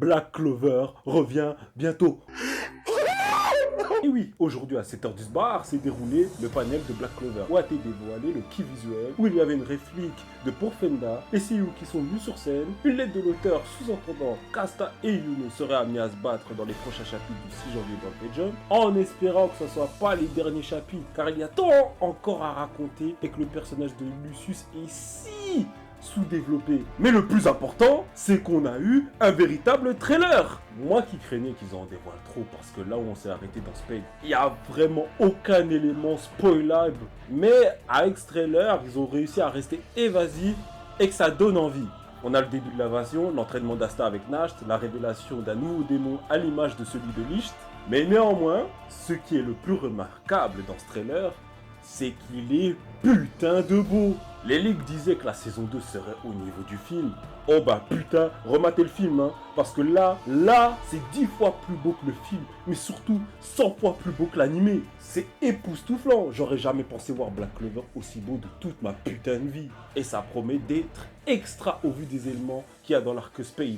Black Clover revient bientôt. Et oui, aujourd'hui à 7h du bar s'est déroulé le panel de Black Clover où a été dévoilé le key visuel, où il y avait une réplique de Porfenda, les CEO qui sont venus sur scène, une lettre de l'auteur sous-entendant qu'Asta et Yuno seraient amenés à se battre dans les prochains chapitres du 6 janvier dans le Jump, en espérant que ce ne soit pas les derniers chapitres, car il y a tant encore à raconter et que le personnage de Lucius est si sous-développé. Mais le plus important, c'est qu'on a eu un véritable trailer. Moi qui craignais qu'ils en dévoilent trop, parce que là où on s'est arrêté dans Spade, il n'y a vraiment aucun élément spoilable. Mais avec ce trailer, ils ont réussi à rester évasifs et que ça donne envie. On a le début de l'invasion, l'entraînement d'Asta avec Nasht, la révélation d'un nouveau démon à l'image de celui de Licht. Mais néanmoins, ce qui est le plus remarquable dans ce trailer, c'est qu'il est putain de beau. Les leaks disaient que la saison 2 serait au niveau du film. Oh bah putain, rematez le film, hein, parce que là, c'est 10 fois plus beau que le film, mais surtout 100 fois plus beau que l'animé. C'est époustouflant. J'aurais jamais pensé voir Black Clover aussi beau de toute ma putain de vie. Et ça promet d'être extra au vu des éléments qu'il y a dans l'arc Spade.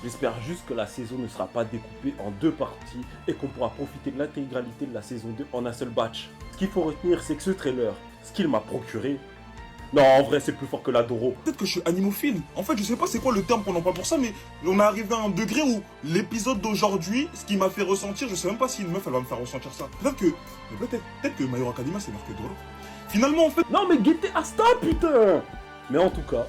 J'espère juste que la saison ne sera pas découpée en deux parties et qu'on pourra profiter de l'intégralité de la saison 2 en un seul batch. Ce qu'il faut retenir, c'est que ce trailer, ce qu'il m'a procuré, non, en vrai, c'est plus fort que la Doro. Peut-être que je suis animophile. En fait, je sais pas c'est quoi le terme qu'on emploie pour ça, mais on est arrivé à un degré où l'épisode d'aujourd'hui, ce qui m'a fait ressentir, je sais même pas si une meuf, elle va me faire ressentir ça. Peut-être que My Hero Academia, c'est marqué Doro. Finalement, en fait... Non, mais guettez Asta, putain. Mais en tout cas,